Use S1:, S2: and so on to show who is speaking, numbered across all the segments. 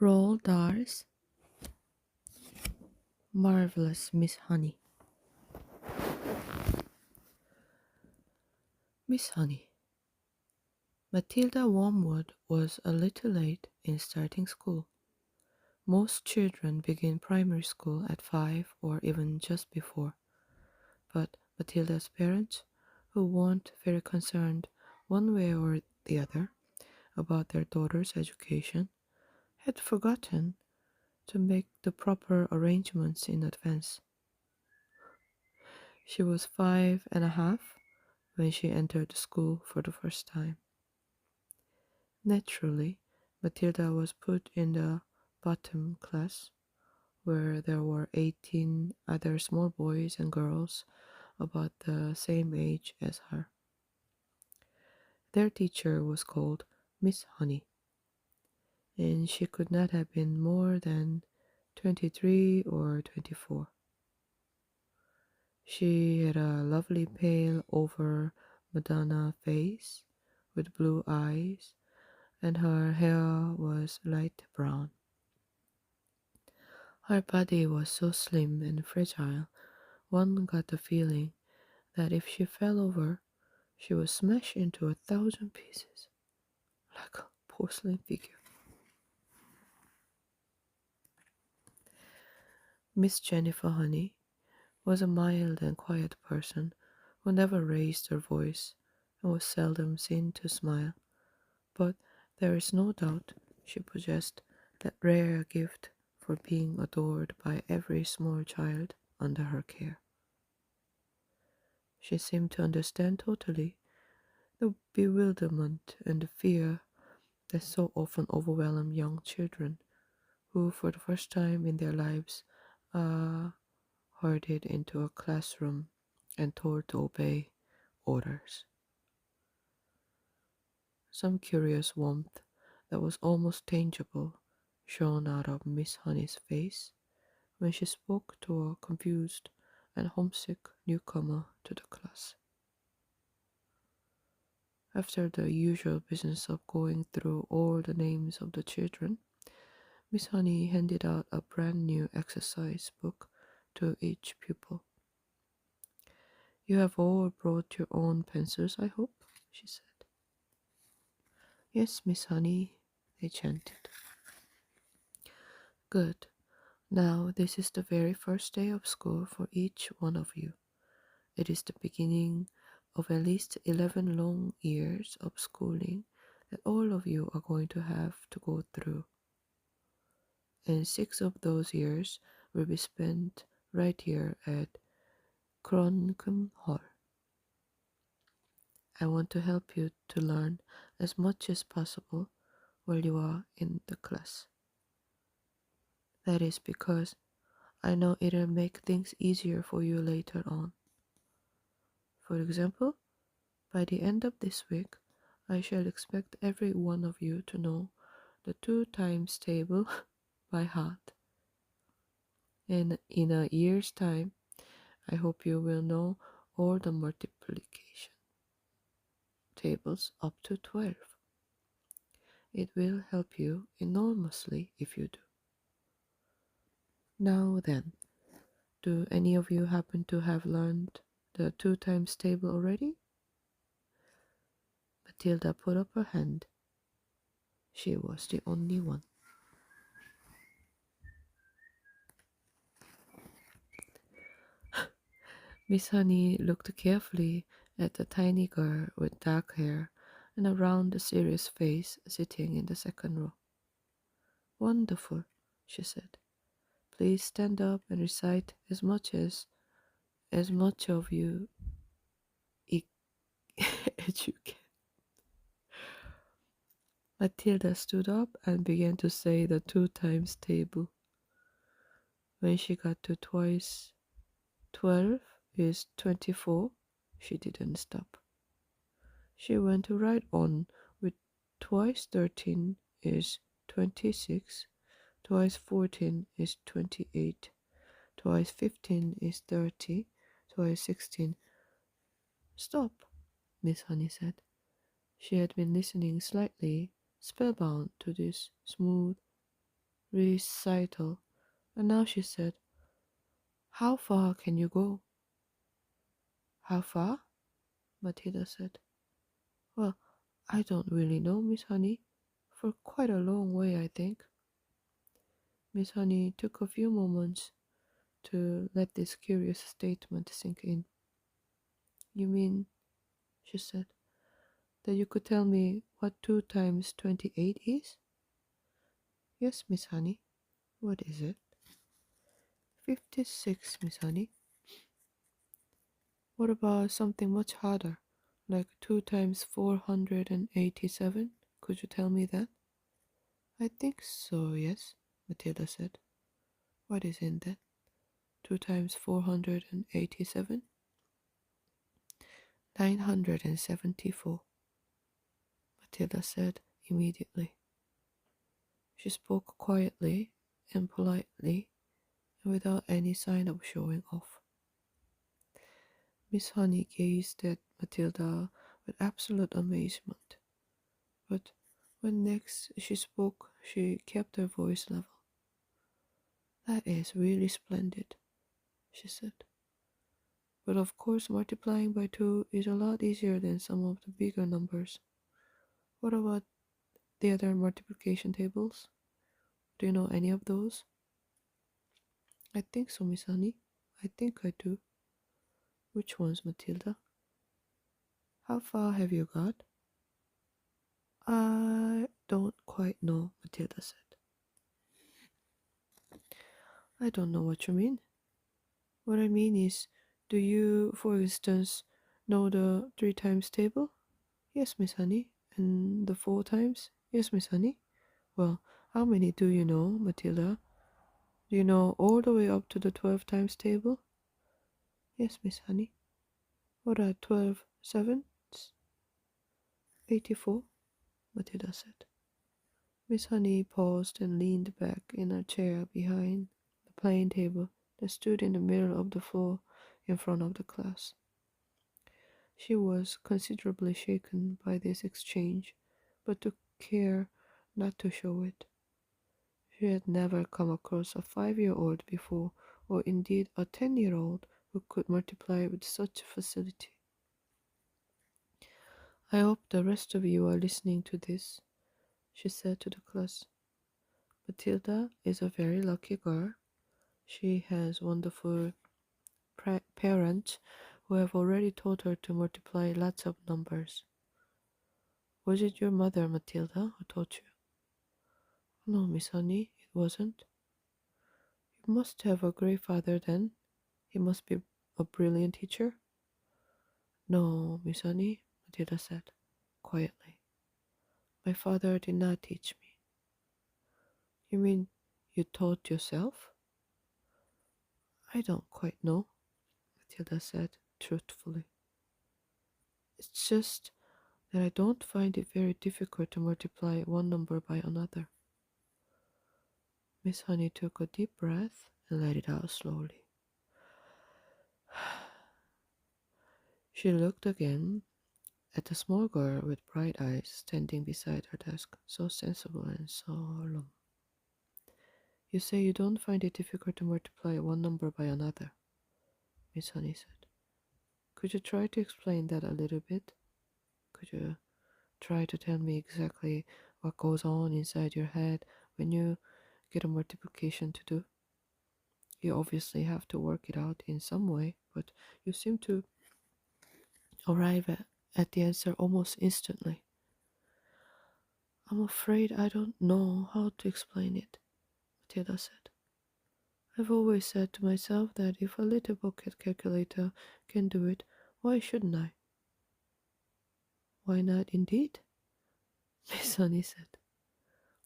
S1: Roald Dahl's Marvelous Miss Honey. Miss Honey. Matilda Wormwood was a little late in starting school. Most children begin primary school at 5 or even just before, but Matilda's parents, who weren't very concerned one way or the other about their daughter's education, had forgotten to make the proper arrangements in advance. She was 5 and a half when she entered the school for the first time. Naturally, Matilda was put in the bottom class, where there were 18 other small boys and girls about the same age as her. Their teacher was called Miss Honey, and she could not have been more than 23 or 24. She had a lovely pale over Madonna face with blue eyes, and her hair was light brown. Her body was so slim and fragile, one got the feeling that if she fell over, she would smash into 1,000 pieces, like a porcelain figure. Miss Jennifer Honey was a mild and quiet person who never raised her voice and was seldom seen to smile, but there is no doubt she possessed that rare gift for being adored by every small child under her care. She seemed to understand totally the bewilderment and the fear that so often overwhelm young children who, for the first time in their lives, are herded into a classroom and told to obey orders. Some curious warmth that was almost tangible shone out of Miss Honey's face when she spoke to a confused and homesick newcomer to the class. After the usual business of going through all the names of the children, Miss Honey handed out a brand new exercise book to each pupil. "You have all brought your own pencils, I hope," she said. "Yes, Miss Honey," they chanted. "Good. Now this is the very first day of school for each one of you. It is the beginning of at least 11 long years of schooling that all of you are going to have to go through. And 6 of those years will be spent right here at Kroncombe Hall. I want to help you to learn as much as possible while you are in the class. That is because I know it'll make things easier for you later on. For example, by the end of this week, I shall expect every one of you to know the 2 times table by heart. And in a year's time, I hope you will know all the multiplication tables up to 12. It will help you enormously if you do. Now then, do any of you happen to have learned the 2 times table already?" Matilda put up her hand. She was the only one. Miss Honey looked carefully at the tiny girl with dark hair and a round, serious face sitting in the second row. "Wonderful," she said. "Please stand up and recite as much of you as you can." Matilda stood up and began to say the 2 times table. When she got to twice 12 is 24, she didn't stop. She went right on with twice 13 is 26, twice 14 is 28, twice 15 is 30, twice 16. "Stop," Miss Honey said. She had been listening slightly spellbound to this smooth recital, and now she said, "How far can you go?" "How far?" Matilda said. "Well, I don't really know, Miss Honey. For quite a long way, I think." Miss Honey took a few moments to let this curious statement sink in. "You mean," she said, "that you could tell me what 2 times 28 is?" "Yes, Miss Honey." "What is it?" "56, Miss Honey." "What about something much harder, like 2 times 487? Could you tell me that?" "I think so, yes," Matilda said. "What is in that? 2 times 487?" "974," Matilda said immediately. She spoke quietly and politely and without any sign of showing off. Miss Honey gazed at Matilda with absolute amazement, but when next she spoke, she kept her voice level. "That is really splendid," she said. "But of course multiplying by 2 is a lot easier than some of the bigger numbers. What about the other multiplication tables? Do you know any of those?" "I think so, Miss Honey. I think I do." "Which ones, Matilda?" "How far have you got?" "I don't quite know," Matilda said. "I don't know what you mean." "What I mean is, do you, for instance, know the 3 times table?" "Yes, Miss Honey." "And the 4 times?" "Yes, Miss Honey." "Well, how many do you know, Matilda? Do you know all the way up to the 12 times table?" "Yes, Miss Honey." "What are 12 sevens?" 84, Matilda said. Miss Honey paused and leaned back in her chair behind the playing table that stood in the middle of the floor in front of the class. She was considerably shaken by this exchange, but took care not to show it. She had never come across a 5-year-old before, or indeed a 10-year-old who could multiply with such facility. "I hope the rest of you are listening to this," she said to the class. "Matilda is a very lucky girl. She has wonderful parents who have already taught her to multiply lots of numbers." "Was it your mother, Matilda, who taught you?" "No, Miss Honey, it wasn't." "You must have a great father then. He must be a brilliant teacher." "No, Miss Honey," Matilda said quietly. "My father did not teach me." "You mean you taught yourself?" "I don't quite know," Matilda said truthfully. "It's just that I don't find it very difficult to multiply one number by another." Miss Honey took a deep breath and let it out slowly. She looked again at the small girl with bright eyes standing beside her desk, so sensible and solemn. "You say you don't find it difficult to multiply one number by another," Miss Honey said. "Could you try to explain that a little bit? Could you try to tell me exactly what goes on inside your head when you get a multiplication to do? You obviously have to work it out in some way, but you seem to arrive at the answer almost instantly." "I'm afraid I don't know how to explain it," Matilda said. "I've always said to myself that if a little pocket calculator can do it, why shouldn't I?" "Why not, indeed?" Miss Honey said.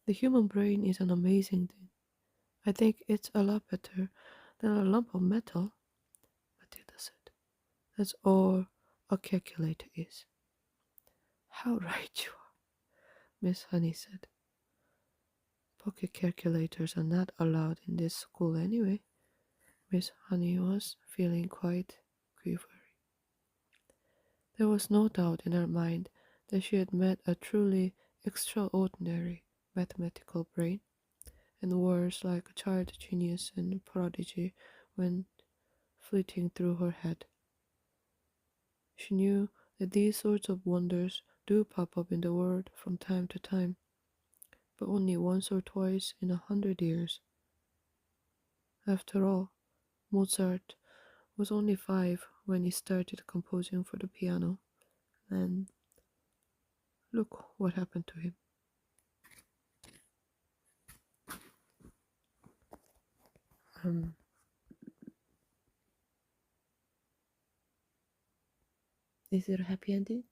S1: "The human brain is an amazing thing. I think it's a lot better than a lump of metal," Matilda said. "That's all a calculator is." "How right you are," Miss Honey said. "Pocket calculators are not allowed in this school anyway." Miss Honey was feeling quite quivery. There was no doubt in her mind that she had met a truly extraordinary mathematical brain, and words like a child genius and prodigy went flitting through her head. She knew that these sorts of wonders do pop up in the world from time to time, but only once or twice in 100 years. After all, Mozart was only 5 when he started composing for the piano, and look what happened to him. Um, is it a happy ending?